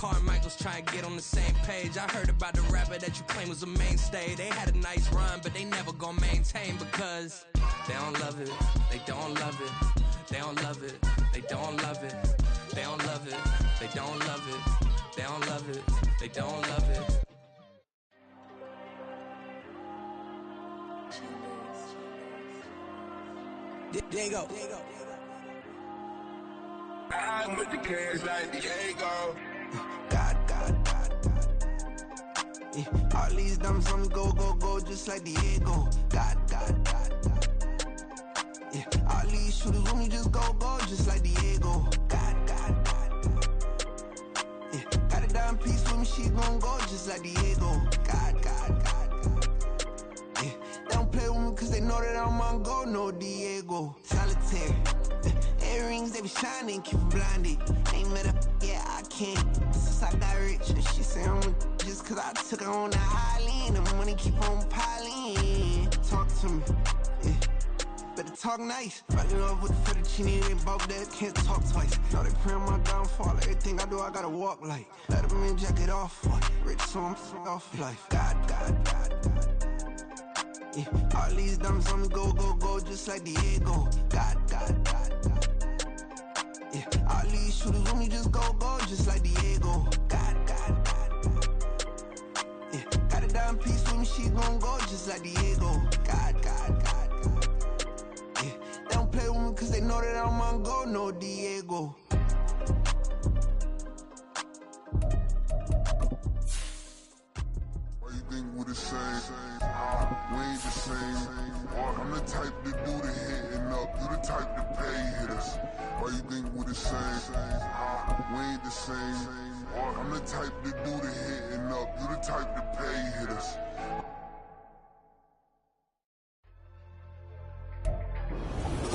Carmichael's trying to get on the same page. I heard about the rapper that you claim was a mainstay. They had a nice run, but they never gonna maintain because they don't love it. They don't love it. They don't love it. They don't love it. They don't love it. They don't love it. They don't love it. They don't love it. There you go. I'm with the cash like Diego. God. Yeah, all these dumps on go, just like Diego. God. Yeah, all these shooters when we just go, just like Diego. God. Yeah, got a dime piece with me, she gon' go just like Diego. God. Yeah, they don't play with me cause they know that I'm on go, no Diego. Solitaire. Earrings, they be shining, keep them blinded. Ain't met up, yeah, I can't. Since I got rich, and she say I'm just cause I took her on the island. The money keep on piling. Talk to me, yeah. Better talk nice. Fucking up with the fettuccine, they both dead, can't talk twice. Know they pray on my downfall, everything I do, I gotta walk like. Let them in, jacket off, rich, so I'm off life. God. Yeah, all these dumps on me go, just like Diego. God. Yeah, all these shooters when we just go, just like Diego. God. Yeah, got a dime piece with me, she gon' go just like Diego. God. Yeah, they don't play with me cause they know that I'm on go, no Diego. Why you think we're the same? We ain't the same. I'm the type to do the hitting up, you the type to pay hitters. Why you think we're the same? We ain't the same. I'm the type to do the hitting up, you the type to pay hitters.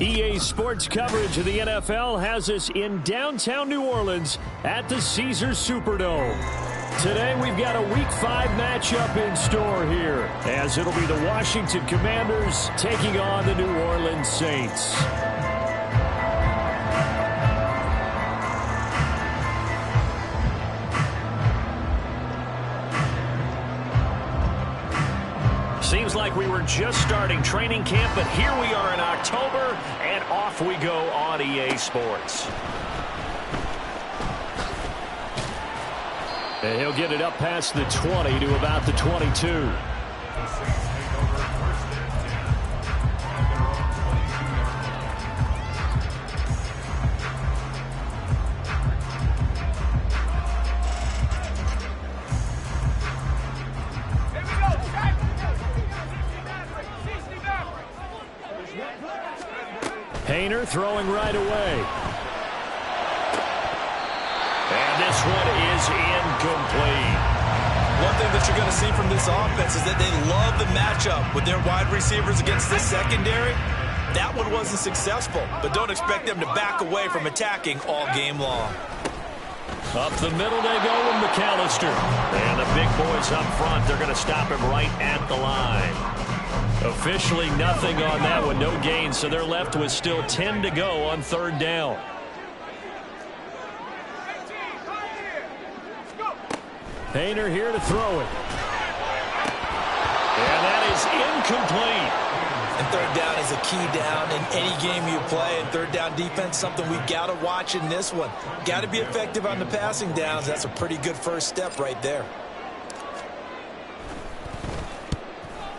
EA Sports coverage of the NFL has us in downtown New Orleans at the Caesars Superdome. Today we've got a Week 5 matchup in store here, as it'll be the Washington Commanders taking on the New Orleans Saints. Seems like we were just starting training camp, but here we are in October, and off we go on EA Sports. And he'll get it up past the 20 to about the 22. Painter throwing right away. And this one is incomplete. One thing that you're going to see from this offense is that they love the matchup with their wide receivers against this secondary. That one wasn't successful, but don't expect them to back away from attacking all game long. Up the middle they go with McAllister. And the big boys up front, they're going to stop him right at the line. Officially nothing on that one, no gain, so they're left with still 10 to go on third down. Painter here to throw it. And that is incomplete. And third down is a key down in any game you play. And third down defense, something we've got to watch in this one. Got to be effective on the passing downs. That's a pretty good first step right there.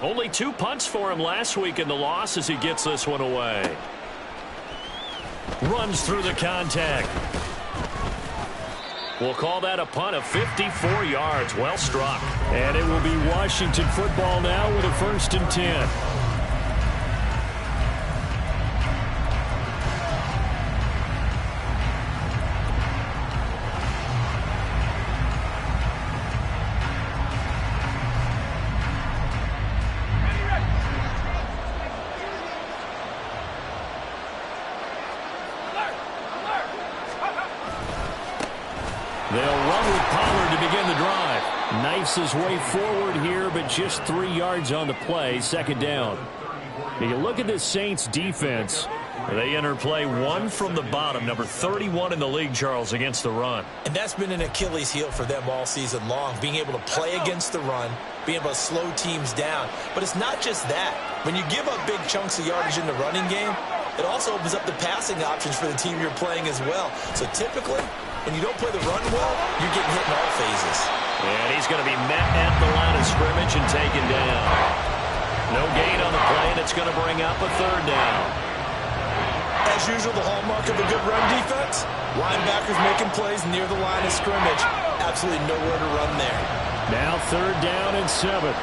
Only 2 punts for him last week in the loss as he gets this one away. Runs through the contact. We'll call that a punt of 54 yards. Well struck. And it will be Washington football now with a 1st and 10. They'll run with Pollard to begin the drive. Knifes his way forward here, but just 3 yards on the play. 2nd down. Now you look at this Saints defense. They enter play one from the bottom, number 31 in the league, Charles, against the run. And that's been an Achilles heel for them all season long, being able to play against the run, being able to slow teams down. But it's not just that. When you give up big chunks of yardage in the running game, it also opens up the passing options for the team you're playing as well. So typically, when you don't play the run well, you're getting hit in all phases. And he's going to be met at the line of scrimmage and taken down. No gain on the play, and it's going to bring up a third down. As usual, the hallmark of a good run defense, linebackers making plays near the line of scrimmage. Absolutely nowhere to run there. Now 3rd down and 7.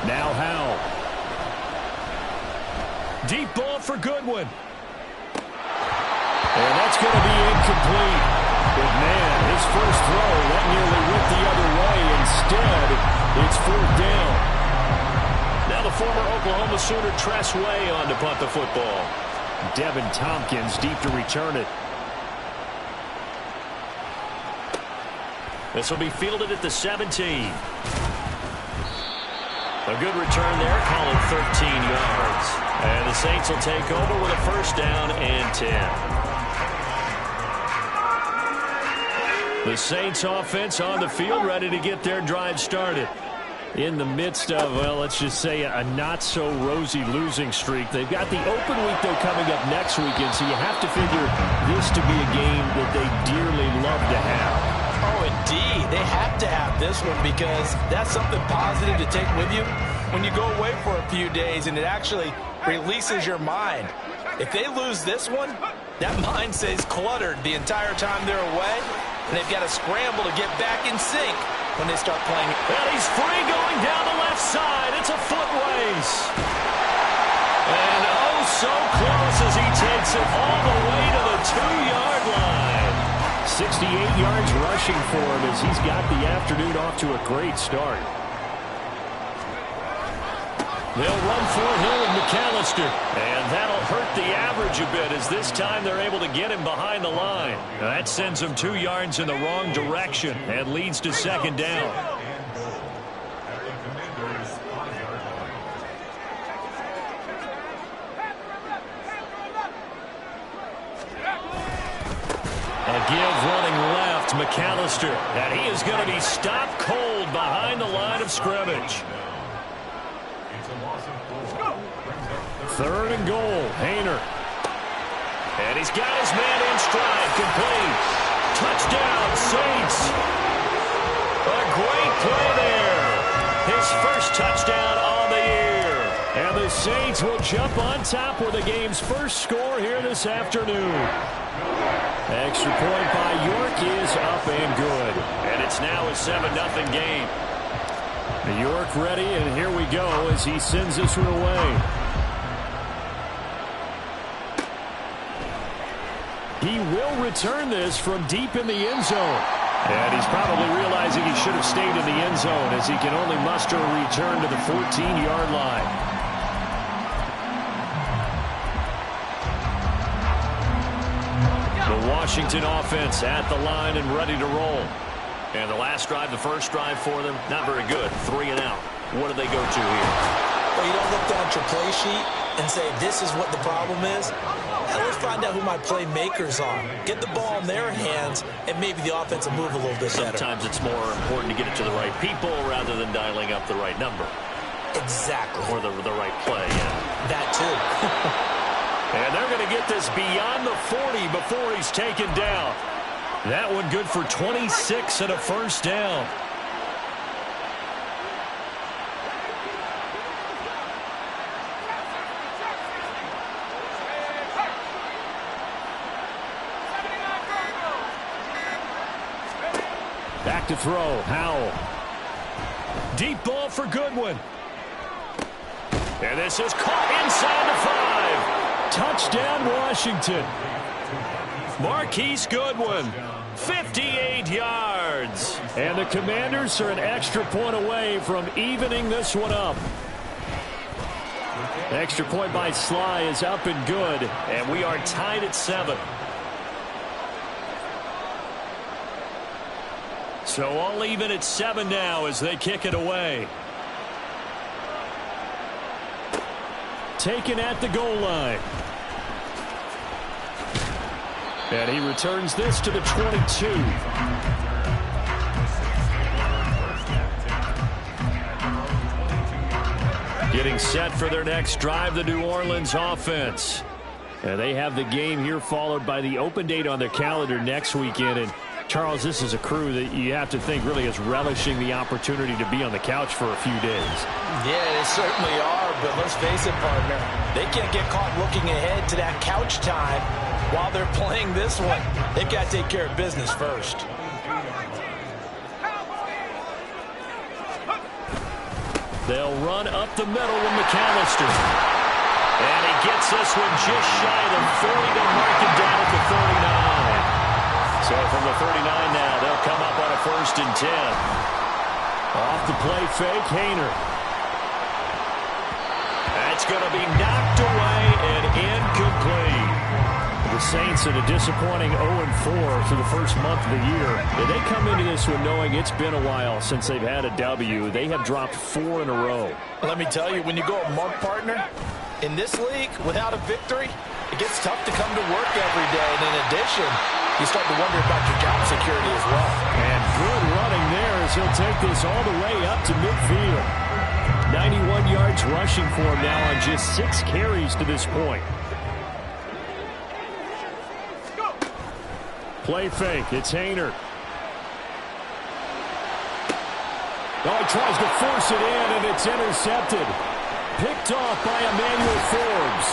Now Howell. Deep ball for Goodwin. And that's going to be incomplete. But man, his first throw, that nearly went the other way. Instead, it's 4th down. Now the former Oklahoma Sooner Tress Way on to punt the football. Devin Tompkins deep to return it. This will be fielded at the 17. A good return there, call it 13 yards. And the Saints will take over with a 1st down and 10. The Saints offense on the field, ready to get their drive started. In the midst of, well, let's just say a not-so-rosy losing streak. They've got the open week, though, coming up next weekend, so you have to figure this to be a game that they dearly love to have. Oh, indeed. They have to have this one because that's something positive to take with you when you go away for a few days, and it actually releases your mind. If they lose this one, that mind stays cluttered the entire time they're away. And they've got to scramble to get back in sync when they start playing. Well, he's free going down the left side. It's a foot race. And oh, so close as he takes it all the way to the 2-yard line. 68 yards rushing for him as he's got the afternoon off to a great start. They'll run for Hill and McAllister. And that'll hurt the average a bit as this time they're able to get him behind the line. Now that sends him 2 yards in the wrong direction and leads to 2nd down. A give running left, McAllister. And he is going to be stopped cold behind the line of scrimmage. 3rd and goal, Haener. And he's got his man in stride, complete. Touchdown, Saints. A great play there. His first touchdown on the year. And the Saints will jump on top with the game's first score here this afternoon. Extra point by York is up and good. And it's now a 7-0 game. York ready, and here we go as he sends this one away. He will return this from deep in the end zone. And he's probably realizing he should have stayed in the end zone as he can only muster a return to the 14-yard line. The Washington offense at the line and ready to roll. And the last drive, the first drive for them, not very good. 3 and out. What do they go to here? Well, you don't look down at your play sheet and say, this is what the problem is. And let's find out who my playmakers are. Get the ball in their hands, and maybe the offense will move a little bit better. Sometimes it's more important to get it to the right people rather than dialing up the right number. Exactly. Or the right play, yeah. That too. And they're going to get this beyond the 40 before he's taken down. That one good for 26 and a 1st down. Back to throw, Howell. Deep ball for Goodwin. And this is caught inside the 5. Touchdown, Washington. Marquise Goodwin, 58 yards. And the Commanders are an extra point away from evening this one up. Extra point by Sly is up and good, and we are tied at 7. So all even at 7 now as they kick it away. Taken at the goal line. And he returns this to the 22. Getting set for their next drive, the New Orleans offense. And they have the game here followed by the open date on their calendar next weekend. And Charles, this is a crew that you have to think really is relishing the opportunity to be on the couch for a few days. Yeah, they certainly are, but let's face it, partner. They can't get caught looking ahead to that couch time while they're playing this one. They've got to take care of business first. They'll run up the middle with McAllister. And he gets this one just shy of the 40 to mark him down at the 39. So from the 39 now, they'll come up on a 1st and 10. Off the play fake, Haener. That's going to be knocked away and incomplete. The Saints at a disappointing 0-4 for the first month of the year. They come into this one knowing it's been a while since they've had a W. They have dropped 4 in a row. Let me tell you, when you go a month, partner, in this league, without a victory, it gets tough to come to work every day. And in addition, you start to wonder about your job security as well. And good running there as he'll take this all the way up to midfield. 91 yards rushing for him now on just 6 carries to this point. Play fake. It's Haener. Oh, he tries to force it in, and it's intercepted. Picked off by Emmanuel Forbes.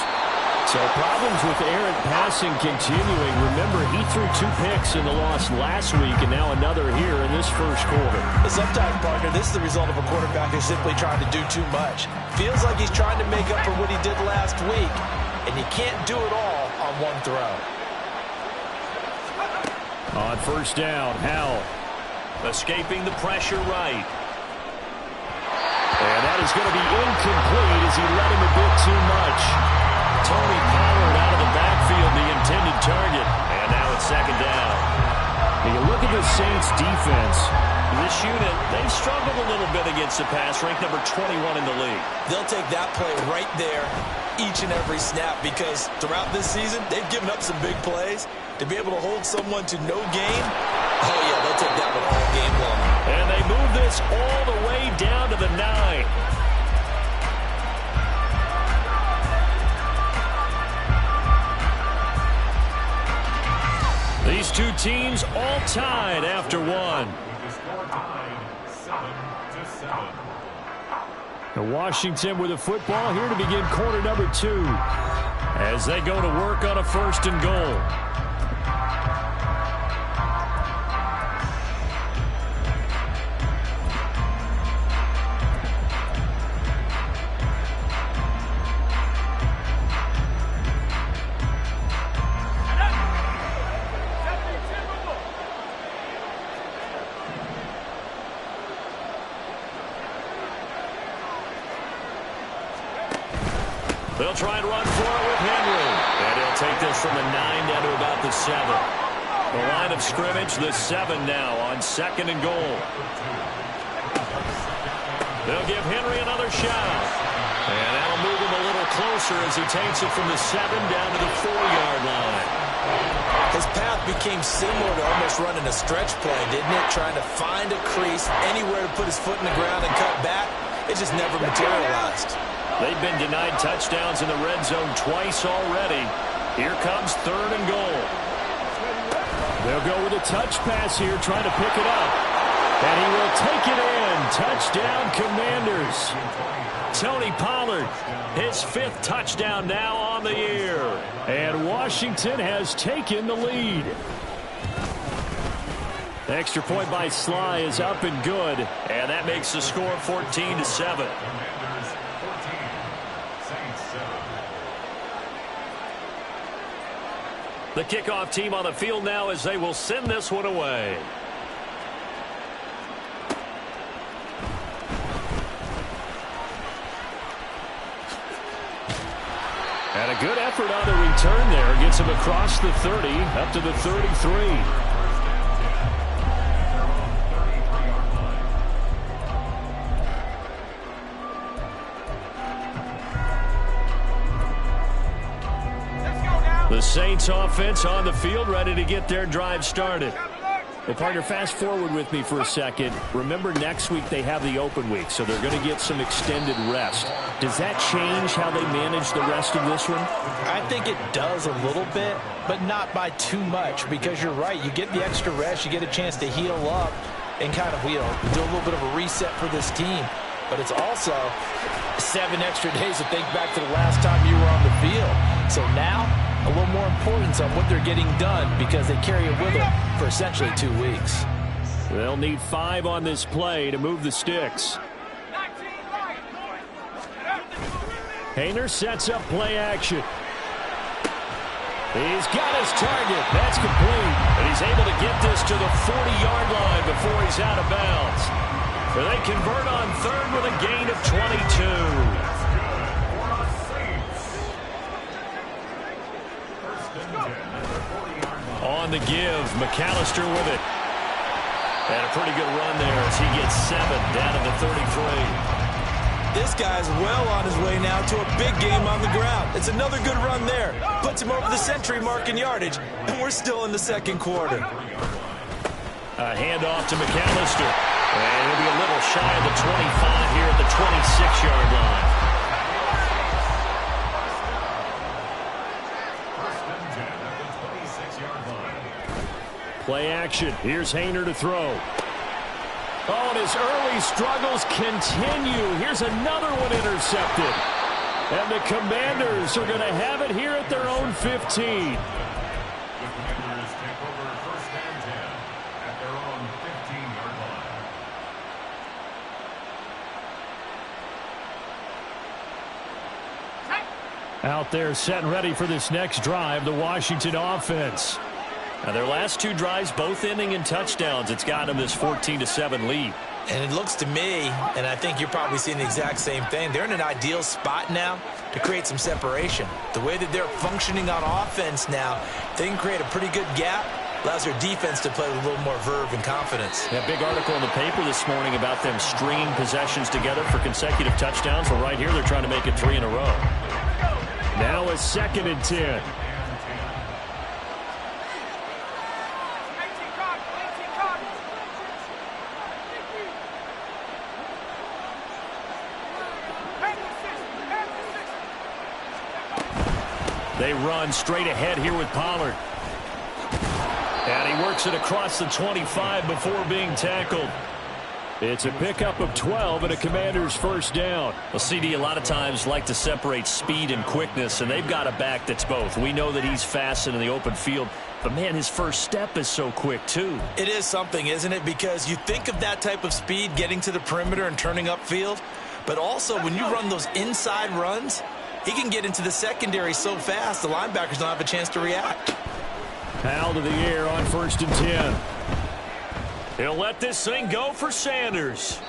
So problems with errant passing continuing. Remember, he threw 2 picks in the loss last week, and now another here in this first quarter. Sometimes, partner, this is the result of a quarterback who's simply trying to do too much. Feels like he's trying to make up for what he did last week, and you can't do it all on one throw. On 1st down, Howell escaping the pressure right. And that is going to be incomplete as he let him a bit too much. Tony Pollard out of the backfield, the intended target. And now it's 2nd down. When you look at the Saints defense, this unit, they've struggled a little bit against the pass, ranked number 21 in the league. They'll take that play right there each and every snap because throughout this season, they've given up some big plays. To be able to hold someone to no gain, oh yeah, they'll take that one all game long. And they move this all the way down to the 9. These two teams all tied after 1. Washington with the football here to begin quarter number 2 as they go to work on a 1st and goal. They'll try and run for it with Henry. And he'll take this from the 9 down to about the 7. The line of scrimmage, the 7 now on 2nd and goal. They'll give Henry another shot. And that'll move him a little closer as he takes it from the 7 down to the 4-yard line. His path became similar to almost running a stretch play, didn't it? Trying to find a crease, anywhere to put his foot in the ground and cut back. It just never materialized. They've been denied touchdowns in the red zone twice already. Here comes 3rd and goal. They'll go with a touch pass here, trying to pick it up. And he will take it in. Touchdown, Commanders. Tony Pollard, his 5th touchdown now on the year. And Washington has taken the lead. The extra point by Sly is up and good. And that makes the score 14-7. The kickoff team on the field now as they will send this one away. And a good effort on the return there. Gets him across the 30, up to the 33. The Saints offense on the field, ready to get their drive started. Well, partner, fast forward with me for a second. Remember, next week they have the open week, so they're going to get some extended rest. Does that change how they manage the rest of this one? I think it does a little bit, but not by too much, because you're right. You get the extra rest. You get a chance to heal up and kind of, do a little bit of a reset for this team. But it's also 7 extra days to think back to the last time you were on the field. So now, a little more importance on what they're getting done because they carry it with them for essentially 2 weeks. They'll need 5 on this play to move the sticks. Haener sets up play action. He's got his target. That's complete. And he's able to get this to the 40-yard line before he's out of bounds. They convert on third with a gain of 22. On the give, McAllister with it. And a pretty good run there as he gets 7 down to the 33. This guy's well on his way now to a big game on the ground. It's another good run there. Puts him over the century mark in yardage, and we're still in the second quarter. A handoff to McAllister. And he'll be a little shy of the 25 here at the 26-yard line. Play action. Here's Haener to throw. Oh, and his early struggles continue. Here's another one intercepted. And the Commanders are going to have it here at their own 15. Out there set and ready for this next drive, the Washington offense. Now their last 2 drives, both ending in touchdowns. It's got them this 14-7 lead. And it looks to me, and I think you're probably seeing the exact same thing, they're in an ideal spot now to create some separation. The way that they're functioning on offense now, they can create a pretty good gap. Allows their defense to play with a little more verve and confidence. That big article in the paper this morning about them stringing possessions together for consecutive touchdowns. Well, right here they're trying to make it 3 in a row. Now a 2nd and 10. They run straight ahead here with Pollard. And he works it across the 25 before being tackled. It's a pickup of 12 and a Commander's first down. Well, CD a lot of times like to separate speed and quickness, and they've got a back that's both. We know that he's fast in the open field, but, man, his first step is so quick, too. It is something, isn't it? Because you think of that type of speed getting to the perimeter and turning upfield, but also when you run those inside runs, he can get into the secondary so fast the linebackers don't have a chance to react. Powell to the air on 1st and 10. He'll let this thing go for Sanders.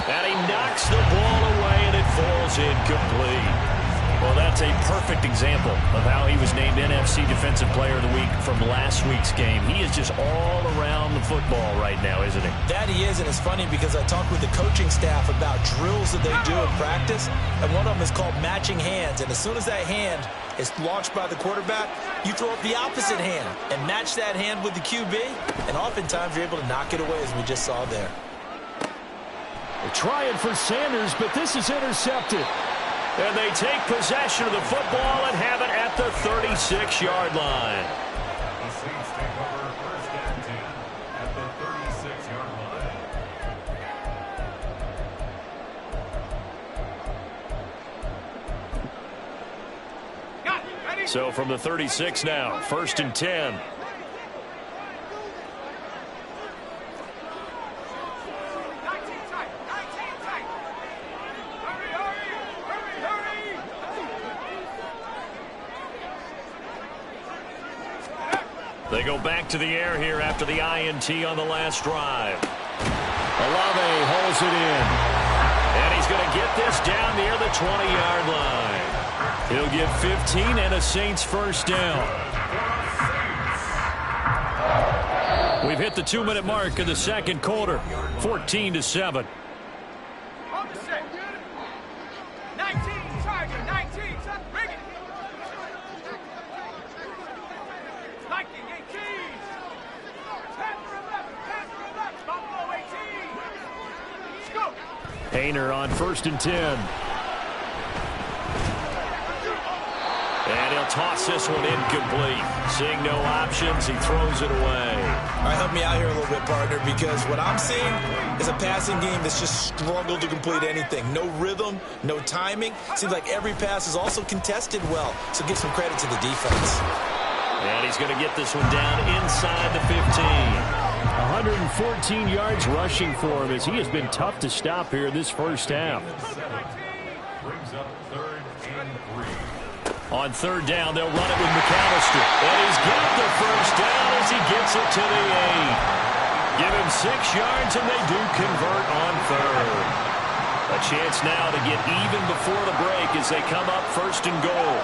And he knocks the ball away, and it falls incomplete. Well, that's a perfect example of how he was named NFC Defensive Player of the Week from last week's game. He is just all around the football right now, isn't he? That he is, and it's funny because I talked with the coaching staff about drills that they do in practice, and one of them is called matching hands. And as soon as that hand is launched by the quarterback, you throw up the opposite hand and match that hand with the QB, and oftentimes you're able to knock it away, as we just saw there. They're trying for Sanders, but this is intercepted. And they take possession of the football and have it at the 36-yard line. The Saints take over 1st and 10 at the 36-yard line. So from the 36 now, 1st and 10. They go back to the air here after the INT on the last drive. Olave holds it in. And he's going to get this down near the 20-yard line. He'll get 15 and a Saints first down. We've hit the 2-minute mark in the second quarter. 14-7. Haener on 1st and 10. And he'll toss this one incomplete. Seeing no options, he throws it away. All right, help me out here a little bit, partner, because what I'm seeing is a passing game that's just struggled to complete anything. No rhythm, no timing. Seems like every pass is also contested well, so give some credit to the defense. And he's going to get this one down inside the 15. 114 yards rushing for him as he has been tough to stop here this first half. Brings up 3rd and 3. On 3rd down, they'll run it with McAllister. And he's got the first down as he gets it to the 8. Give him 6 yards, and they do convert on 3rd. A chance now to get even before the break as they come up 1st and goal.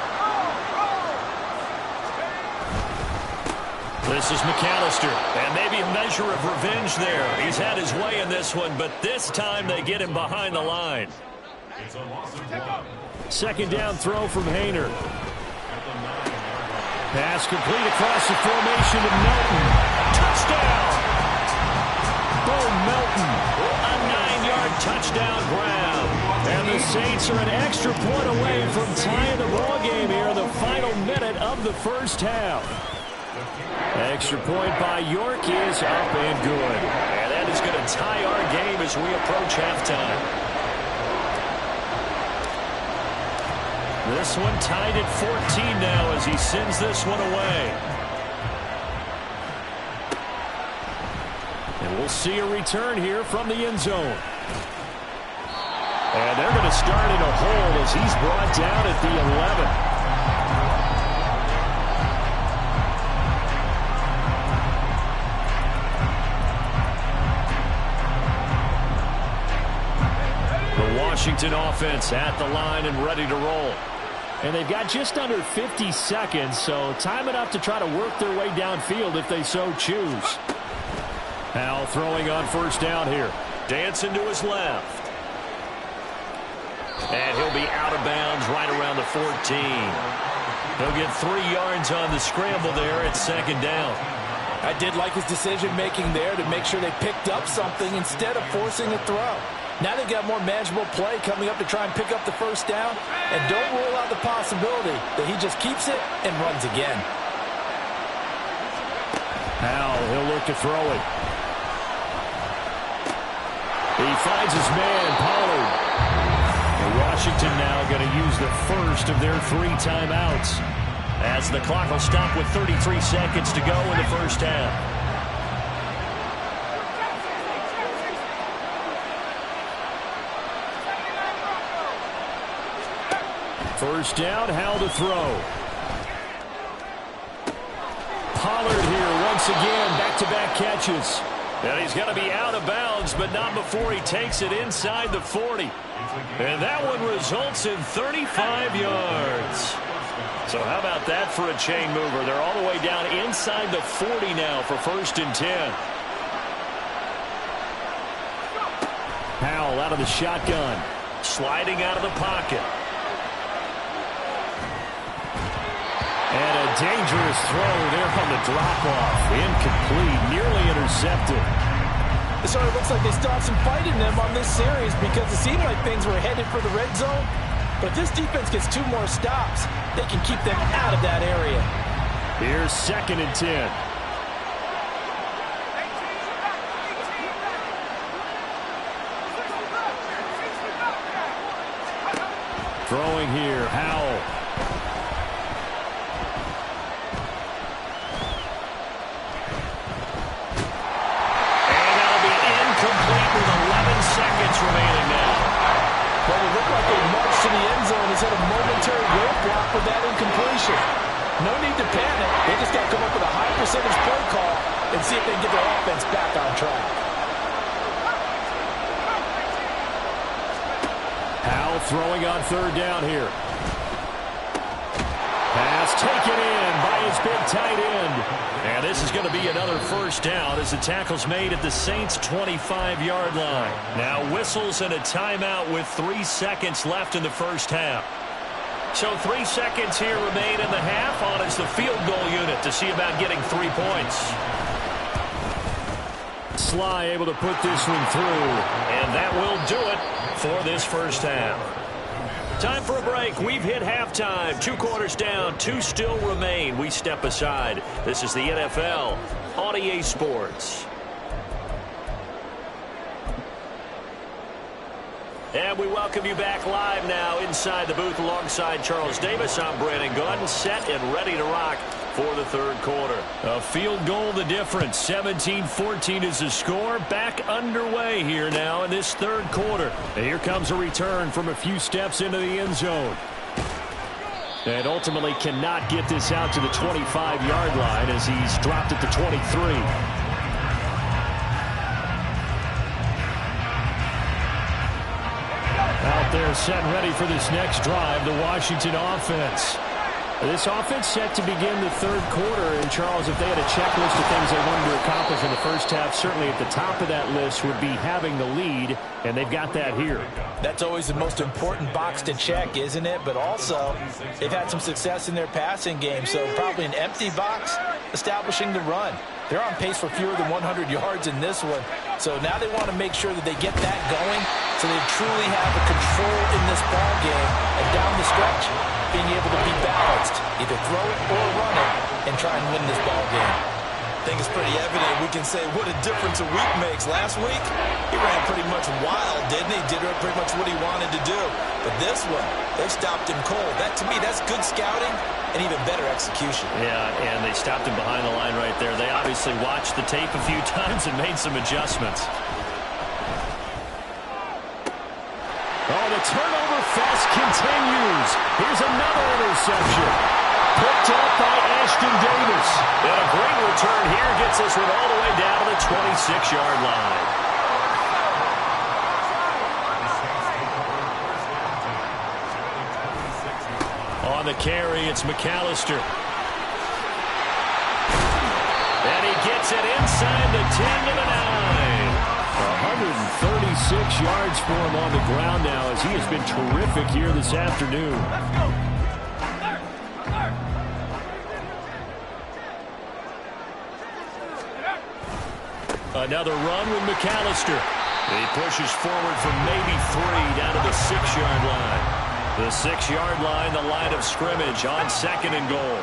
This is McAllister, and maybe a measure of revenge there. He's had his way in this one, but this time they get him behind the line. It's a loss of 1. 2nd down throw from Haener. Pass complete across the formation to Melton. Touchdown! Bo Melton, a 9-yard touchdown grab. And the Saints are an extra point away from tying the ball game here in the final minute of the first half. Extra point by York is up and good. And that is going to tie our game as we approach halftime. This one tied at 14 now as he sends this one away. And we'll see a return here from the end zone. And they're going to start in a hole as he's brought down at the 11. Washington offense at the line and ready to roll. And they've got just under 50 seconds, so time enough to try to work their way downfield if they so choose. Howell throwing on 1st down here. Dancing to his left. And he'll be out of bounds right around the 14. He'll get 3 yards on the scramble there at 2nd down. I did like his decision-making there to make sure they picked up something instead of forcing a throw. Now they've got more manageable play coming up to try and pick up the 1st down. And don't rule out the possibility that he just keeps it and runs again. Howell, he'll look to throw it. He finds his man, Pollard. And Washington now going to use the first of their 3 timeouts, as the clock will stop with 33 seconds to go in the first half. First down, Howell to throw. Pollard here once again, back-to-back catches. And he's going to be out of bounds, but not before he takes it inside the 40. And that one results in 35 yards. So how about that for a chain mover? They're all the way down inside the 40 now for 1st and 10. Howell out of the shotgun, sliding out of the pocket. And a dangerous throw there on the drop-off. Incomplete, nearly intercepted. It sort of looks like they still have some fight in them on this series because it seemed like things were headed for the red zone. But if this defense gets 2 more stops, they can keep them out of that area. Here's 2nd and 10. Throwing here, Howell. Seconds remaining now. Well, it looked like they marched to the end zone. He's had a momentary roadblock with that incompletion. No need to panic. They just got to come up with a high percentage play call and see if they can get their offense back on track. Howell throwing on 3rd down here. Pass taken in by his big tight end. And this is going to be another 1st down as the tackle's made at the Saints' 25-yard line. Now whistles and a timeout with 3 seconds left in the first half. So 3 seconds here remain in the half. On is the field goal unit to see about getting 3 points. Sly able to put this one through, and that will do it for this first half. Time for a break. We've hit halftime. 2 quarters down, 2 still remain. We step aside. This is the NFL on EA Sports. And we welcome you back live now inside the booth alongside Charles Davis. I'm Brandon Gaudin, set and ready to rock for the third quarter. A field goal the difference. 17-14 is the score. Back underway here now in this third quarter. And here comes a return from a few steps into the end zone. And ultimately cannot get this out to the 25-yard line as he's dropped at the 23. Out there set and ready for this next drive, the Washington offense. This offense set to begin the third quarter, and Charles, if they had a checklist of things they wanted to accomplish in the first half, certainly at the top of that list would be having the lead, and they've got that here. That's always the most important box to check, isn't it? But also, they've had some success in their passing game, so probably an empty box establishing the run. They're on pace for fewer than 100 yards in this one, so now they want to make sure that they get that going so they truly have the control in this ball game, and down the stretch, being able to be balanced, either throw it or run it, and try and win this ball game. I think it's pretty evident. We can say what a difference a week makes. Last week, he ran pretty much wild, didn't he? Did pretty much what he wanted to do. But this one, they stopped him cold. That, to me, that's good scouting and even better execution. Yeah, and they stopped him behind the line right there. They obviously watched the tape a few times and made some adjustments. Oh, the turnover fest continues. Here's another interception. Picked up by Ashton Davis. And a great return here gets this one all the way down to the 26-yard line. On the carry, it's McAllister. And he gets it inside the 10 to the 9. 136 yards for him on the ground now as he has been terrific here this afternoon. Another run with McAllister. He pushes forward for maybe 3 down to the 6-yard line. The 6-yard line, the line of scrimmage on 2nd and goal.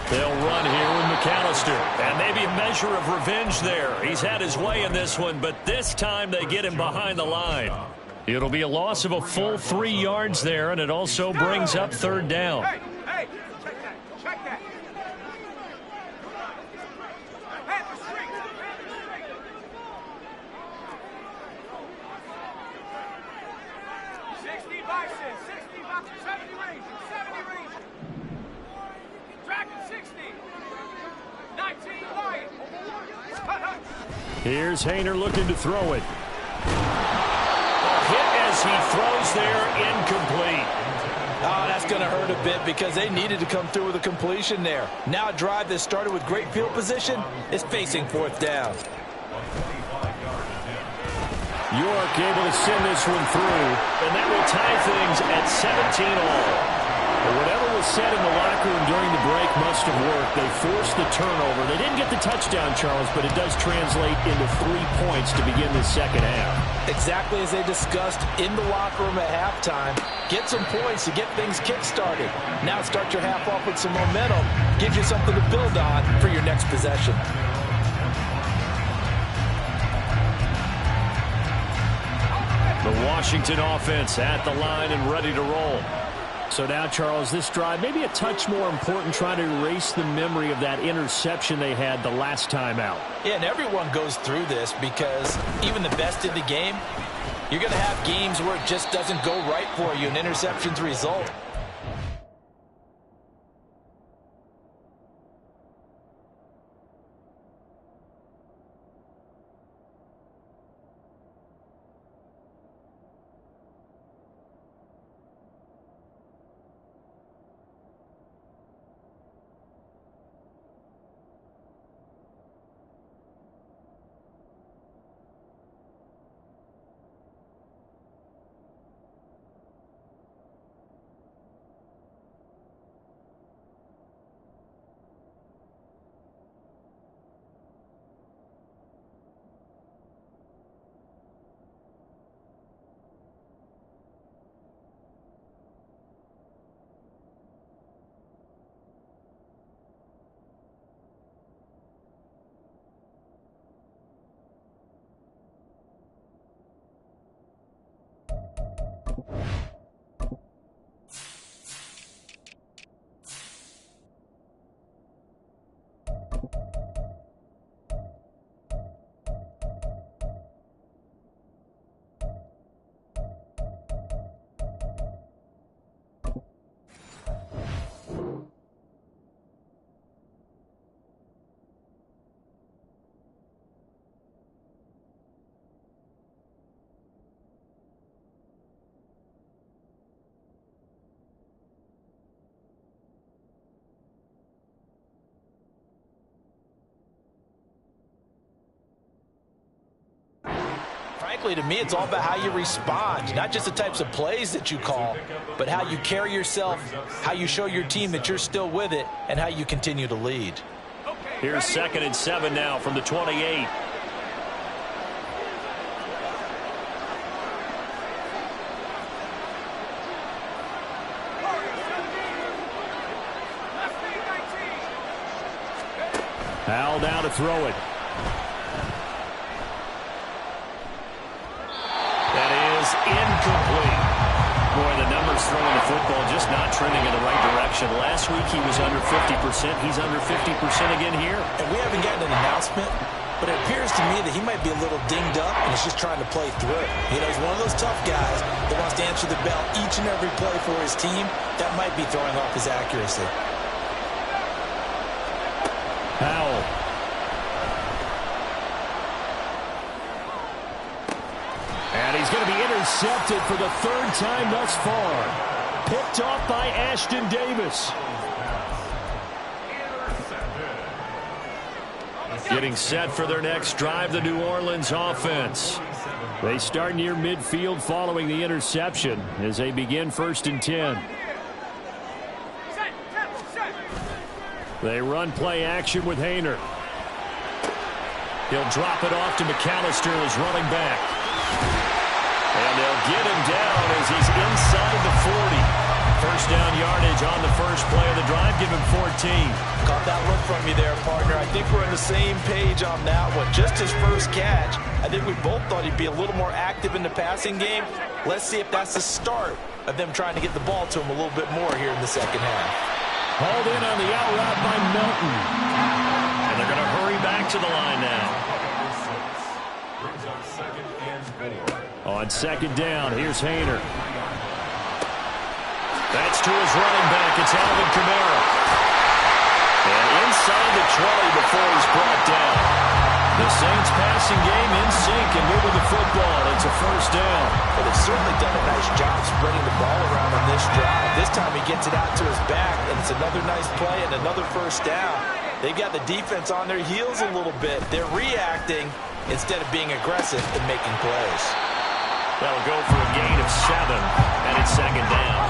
They'll run here with McAllister. And maybe a measure of revenge there. He's had his way in this one, but this time they get him behind the line. It'll be a loss of a full 3 yards there, and it also brings up 3rd down. Hey, check that. Here's Haener looking to throw it. A hit as he throws there, incomplete. Oh, that's going to hurt a bit because they needed to come through with a completion there. Now a drive that started with great field position is facing 4th down. York able to send this one through, and that will tie things at 17 all. But whatever was said in the locker room during the break must have worked. They forced the turnover. They didn't get the touchdown, Charles, but it does translate into 3 points to begin the second half. Exactly as they discussed in the locker room at halftime. Get some points to get things kick-started. Now start your half off with some momentum. Gives you something to build on for your next possession. The Washington offense at the line and ready to roll. So now, Charles, this drive maybe a touch more important, trying to erase the memory of that interception they had the last time out. Yeah, and everyone goes through this because even the best in the game, you're going to have games where it just doesn't go right for you, and interceptions result. Frankly, to me, it's all about how you respond, not just the types of plays that you call, but how you carry yourself, how you show your team that you're still with it, and how you continue to lead. Here's 2nd and 7 now from the 28. Howell down to throw it. That is incomplete. Boy, the numbers throwing the football just not trending in the right direction. Last week he was under 50%. He's under 50% again here. And we haven't gotten an announcement, but it appears to me that he might be a little dinged up and is just trying to play through it. You know, he's one of those tough guys that wants to answer the bell each and every play for his team. That might be throwing off his accuracy. Howell. And he's going to be intercepted for the 3rd time thus far. Picked off by Ashton Davis. Getting set for their next drive, the New Orleans offense. They start near midfield following the interception as they begin 1st and 10. They run play action with Haener. He'll drop it off to McAllister as running back. And they'll get him down as he's inside the 40. 1st down yardage on the first play of the drive. Give him 14. Caught that look from you there, partner. I think we're on the same page on that one. Just his first catch. I think we both thought he'd be a little more active in the passing game. Let's see if that's the start of them trying to get the ball to him a little bit more here in the second half. Hauled in on the out route by Melton. And they're going to hurry back to the line now. On 2nd down, here's Haener. That's to his running back. It's Alvin Kamara. And inside the 20 before he's brought down. The Saints passing game in sync and moving the football. It's a 1st down. But they've certainly done a nice job spreading the ball around on this drive. This time he gets it out to his back, and it's another nice play and another 1st down. They've got the defense on their heels a little bit. They're reacting instead of being aggressive and making plays. That'll go for a gain of 7, and it's 2nd down.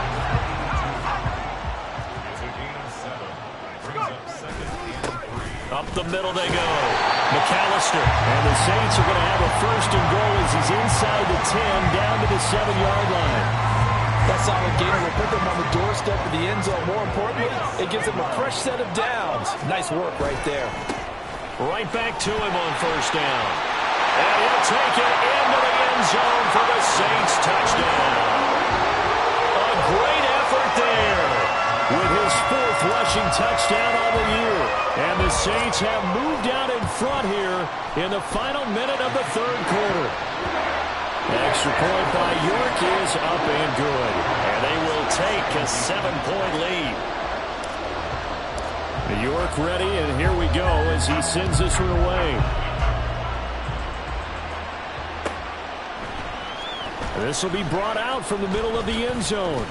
Up the middle they go. McAllister. And the Saints are going to have a 1st and goal as he's inside the 10, down to the 7-yard line. That solid gainer will put them on the doorstep of the end zone. More importantly, it gives them a fresh set of downs. Nice work right there. Right back to him on 1st down. And he'll take it into the end zone for the Saints touchdown. A great effort there with his 4th rushing touchdown on the year. And the Saints have moved out in front here in the final minute of the 3rd quarter. Extra point by York is up and good. And they will take a 7-point lead. York ready, and here we go as he sends this one away. This will be brought out from the middle of the end zone.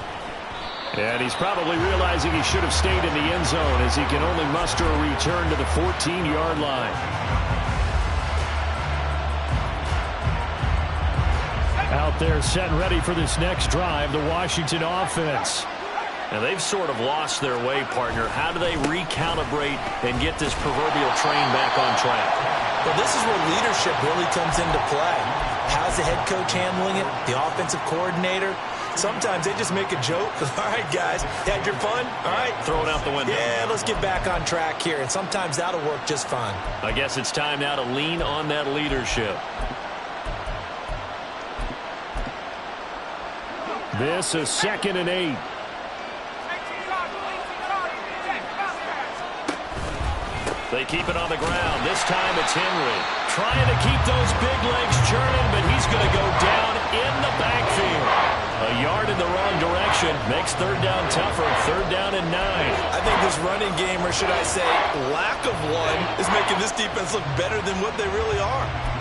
And he's probably realizing he should have stayed in the end zone as he can only muster a return to the 14-yard line. Out there set and ready for this next drive, the Washington offense. Now they've sort of lost their way, partner. How do they recalibrate and get this proverbial train back on track? Well, this is where leadership really comes into play. How's the head coach handling it? The offensive coordinator? Sometimes they just make a joke. All right, guys, had your fun? All right. Throw it out the window. Yeah, let's get back on track here. And sometimes that'll work just fine. I guess it's time now to lean on that leadership. This is 2nd and 8. They keep it on the ground. This time it's Henry. Trying to keep those big legs churning, but he's going to go down in the backfield. A yard in the wrong direction makes 3rd down tougher. 3rd down and 9. I think this running game, or should I say lack of one, is making this defense look better than what they really are.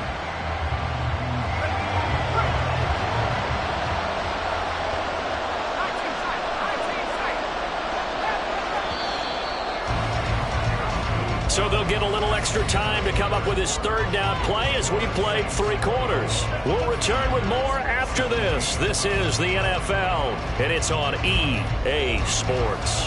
So they'll get a little extra time to come up with his 3rd down play as we played 3 quarters. We'll return with more after this. This is the NFL, and it's on EA Sports.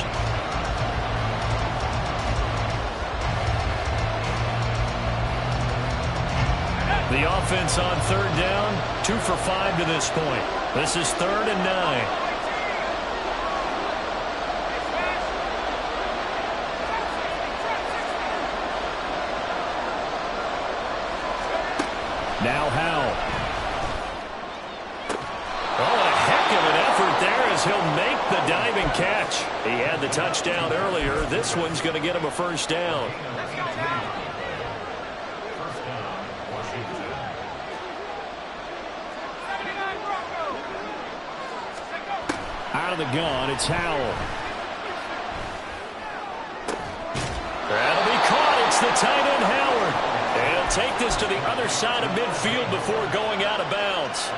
The offense on 3rd down, 2 for 5 to this point. This is 3rd and 9. Now Howell. Oh, a heck of an effort there as he'll make the diving catch. He had the touchdown earlier. This one's going to get him a 1st down. Out of the gun, it's Howell. That'll be caught. It's the tight end, Howard. And he'll take this to the other side of midfield before going out of bounds.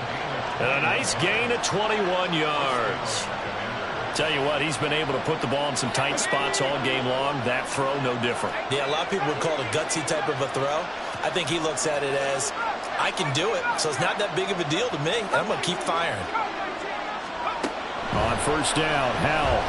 And a nice gain of 21 yards. Tell you what, he's been able to put the ball in some tight spots all game long. That throw, no different. Yeah, a lot of people would call it a gutsy type of a throw. I think he looks at it as, I can do it, so it's not that big of a deal to me, and I'm going to keep firing. On 1st down, Howell.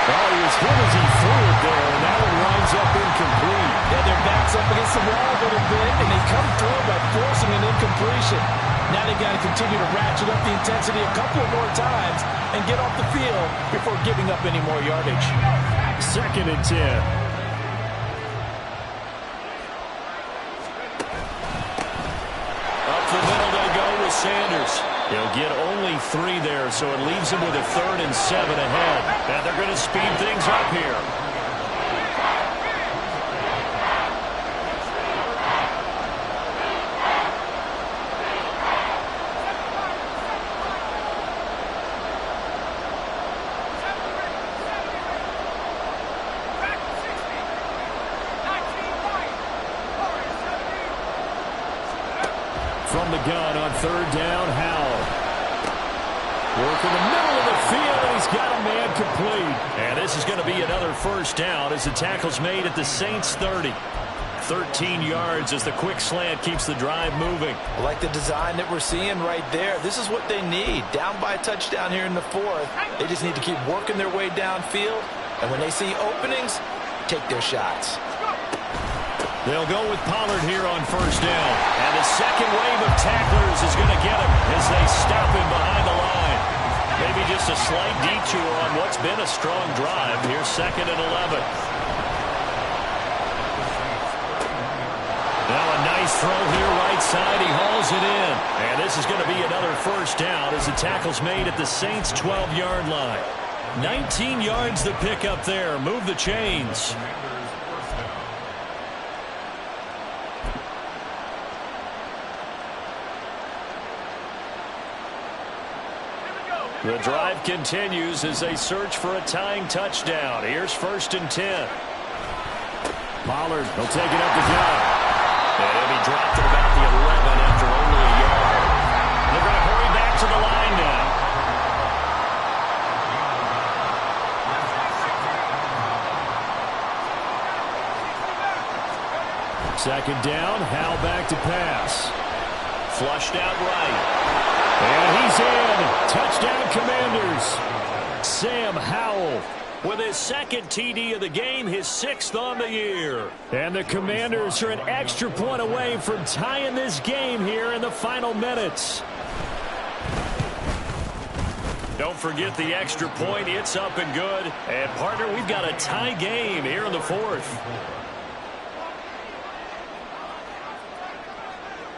Oh, he was hit as he threw it there, and that one winds up incomplete. Yeah, their back's up against the wall a little bit, and they come through by forcing an incompletion. Now they've got to continue to ratchet up the intensity a couple of more times and get off the field before giving up any more yardage. 2nd and 10. Up the middle they go with Sanders. He'll get only 3 there, so it leaves him with a 3rd and 7 ahead. And they're going to speed things up here. From the gun on 3rd down, Howell. Work in the middle of the field, and he's got a man complete. And this is going to be another 1st down as the tackle's made at the Saints 30. 13 yards as the quick slant keeps the drive moving. I like the design that we're seeing right there. This is what they need. Down by a touchdown here in the 4th. They just need to keep working their way downfield. And when they see openings, take their shots. They'll go with Pollard here on 1st down. And the second wave of tacklers is going to get him as they stop him behind the line. Maybe just a slight detour on what's been a strong drive. Here's 2nd and 11. Now a nice throw here right side. He hauls it in. And this is going to be another 1st down as the tackle's made at the Saints' 12-yard line. 19 yards to pick up there. Move the chains. The drive continues as they search for a tying touchdown. Here's 1st and 10. Pollard, he'll take it up the gut. And he'll be dropped at about the 11 after only a yard. They're going to hurry back to the line now. Second down, Howell back to pass. Flushed out right. And he's in. Touchdown, Commanders. Sam Howell with his 2nd TD of the game, his 6th on the year. And the Commanders are an extra point away from tying this game here in the final minutes. Don't forget the extra point. It's up and good. And, partner, we've got a tie game here in the 4th.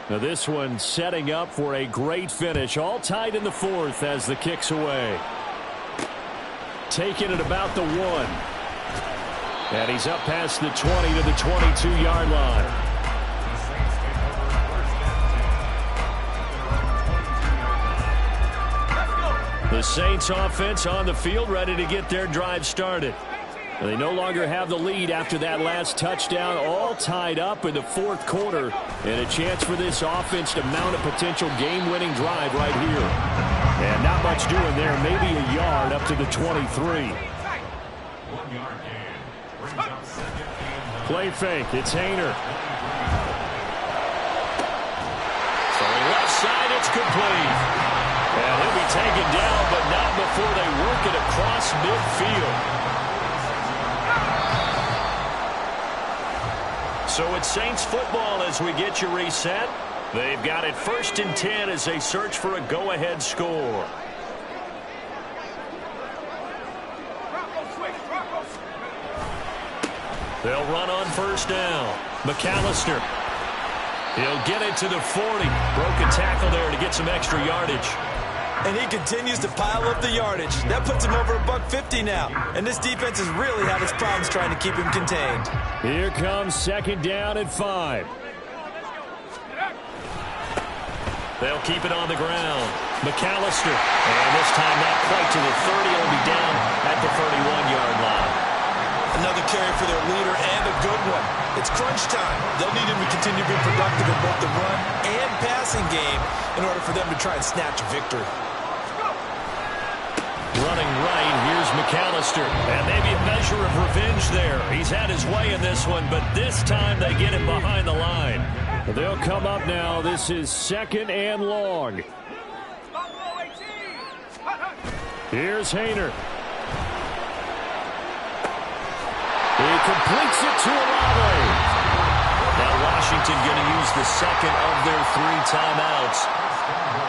Now this one setting up for a great finish. All tied in the fourth as the kick's away. Taking it about the 1. And he's up past the 20 to the 22-yard line. The Saints offense on the field, ready to get their drive started. They no longer have the lead after that last touchdown, all tied up in the fourth quarter, and a chance for this offense to mount a potential game-winning drive right here. And not much doing there, maybe a yard up to the 23. Play fake, it's Haener. Throwing left side, it's complete. And he'll be taken down, but not before they work it across midfield. So it's Saints football as we get you reset. They've got it 1st and 10 as they search for a go-ahead score. They'll run on 1st down. McAllister. He'll get it to the 40. Broke a tackle there to get some extra yardage. And he continues to pile up the yardage. That puts him over $150 now. And this defense has really had its problems trying to keep him contained. Here comes 2nd down and 5. They'll keep it on the ground. McAllister. And this time not quite to the 30. It'll be down at the 31-yard line. Another carry for their leader and a good one. It's crunch time. They'll need him to continue to be productive in both the run and passing game in order for them to try and snatch a victory. Running right, here's McAllister. And maybe a measure of revenge there. He's had his way in this one, but this time they get him behind the line. They'll come up now. This is 2nd and long. Here's Haener. He completes it to Olave. Now Washington going to use the 2nd of their 3 timeouts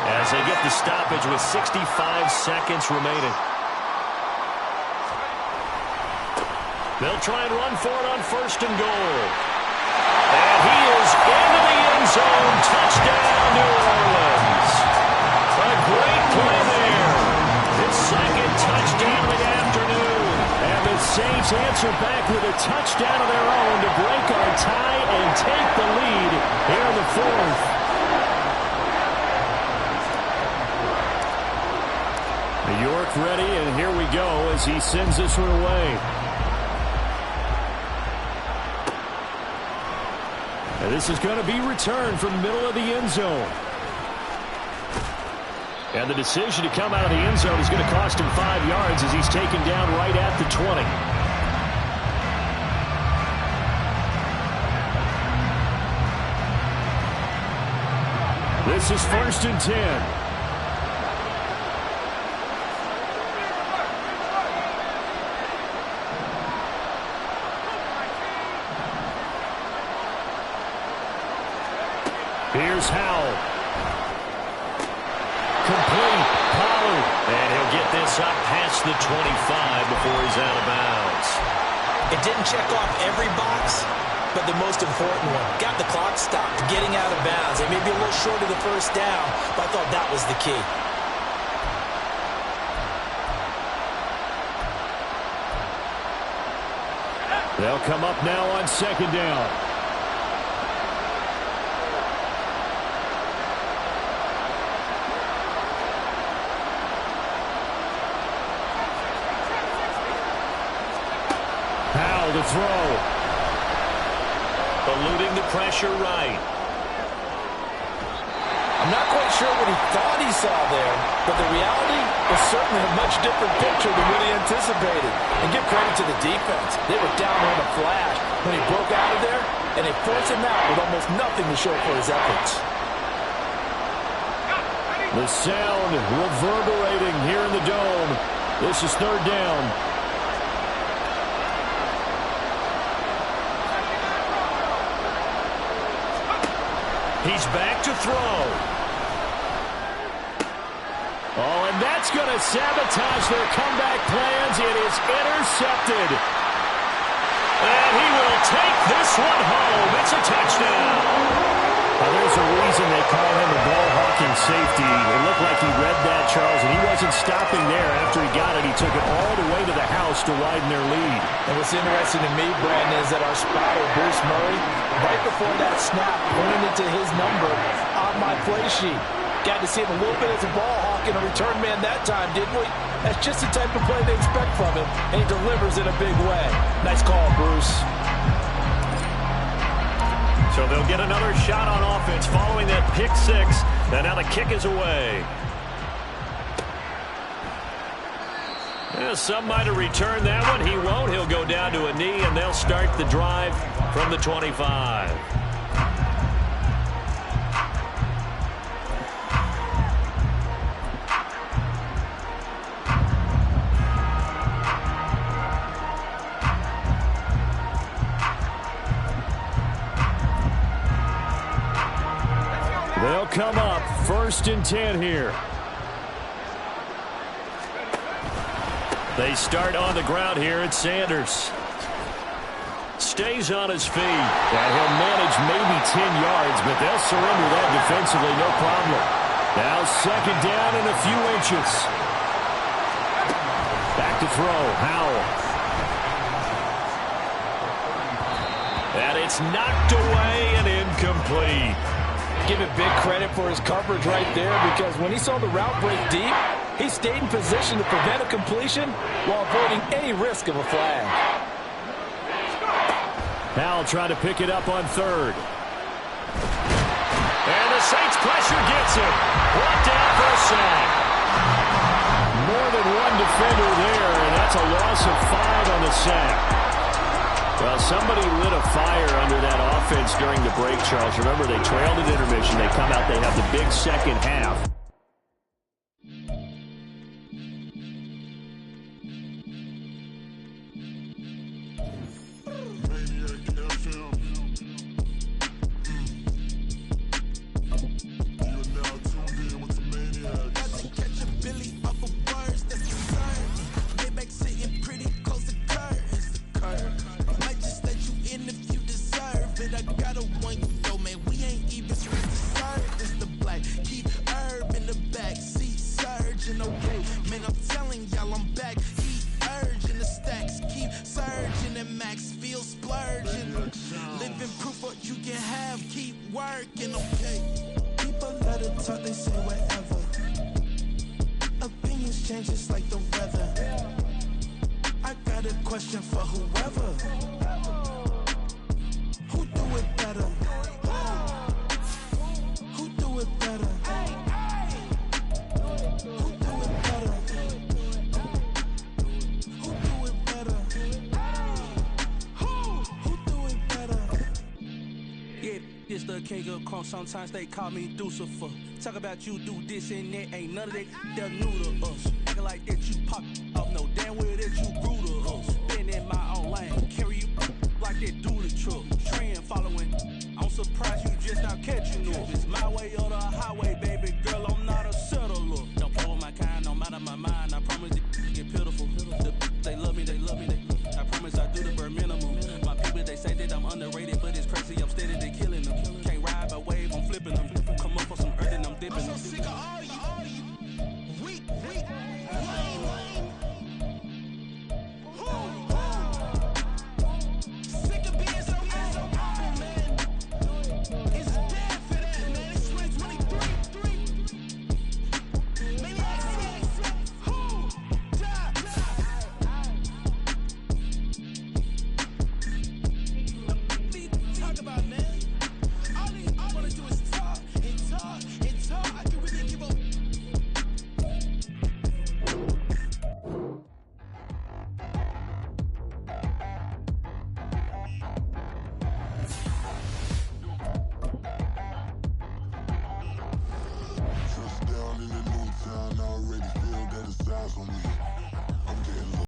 as they get the stoppage with 65 seconds remaining. They'll try and run for it on 1st and goal. And he is into the end zone. Touchdown, New Orleans. A great play there. His 2nd touchdown of the afternoon. And the Saints answer back with a touchdown of their own to break our tie and take the lead here in the 4th. York ready, and here we go as he sends this one away. And this is going to be returned from the middle of the end zone. And the decision to come out of the end zone is going to cost him 5 yards as he's taken down right at the 20. This is 1st and 10. Here's Howell. Complete. Pollard. And he'll get this up past the 25 before he's out of bounds. It didn't check off every box, but the most important one. Got the clock stopped, getting out of bounds. They may be a little short of the 1st down, but I thought that was the key. They'll come up now on 2nd down. To throw. Eluding the pressure right. I'm not quite sure what he thought he saw there, but the reality was certainly a much different picture than what he anticipated. And give credit to the defense. They were down on a flash when he broke out of there, and they forced him out with almost nothing to show for his efforts. The sound reverberating here in the dome. This is 3rd down. He's back to throw. Oh, and that's going to sabotage their comeback plans. It is intercepted. And he will take this one home. It's a touchdown. Now, there's a reason they call him a ball-hawking safety. It looked like he read that, Charles, and he wasn't stopping there. After he got it, he took it all the way to the house to widen their lead. And what's interesting to me, Brandon, is that our spotter, Bruce Murray, right before that snap, pointed to his number on my play sheet. Got to see him a little bit as a ball hawk and a return man that time, didn't we? That's just the type of play they expect from him, and he delivers in a big way. Nice call, Bruce. So they'll get another shot on offense following that pick six, and now the kick is away. Yeah, some might have returned that one. He won't. He'll go down to a knee, and they'll start the drive from the 25. They'll come up 1st and 10 here. They start on the ground here at Sanders. Stays on his feet. And he'll manage maybe 10 yards, but they'll surrender that defensively, no problem. Now 2nd down and a few inches. Back to throw, Howell. And it's knocked away and incomplete. Give it big credit for his coverage right there, because when he saw the route break deep, he stayed in position to prevent a completion while avoiding any risk of a flag. Howell trying to pick it up on 3rd. And the Saints pressure gets him. Brought down for a sack. More than one defender there, and that's a loss of 5 on the sack. Well, somebody lit a fire under that offense during the break, Charles. Remember, they trailed at intermission. They come out, they have the big second half. Sometimes they call me Lucifer. Talk about you do this and that. Ain't none of that they're new to us. Acting like that you pop off. No damn well that you grew to us. Been in my own lane. Carry you like that do the truck. Trend following. I'm surprised you just out catching us. It's my way or the highway, baby girl. I'm not a son.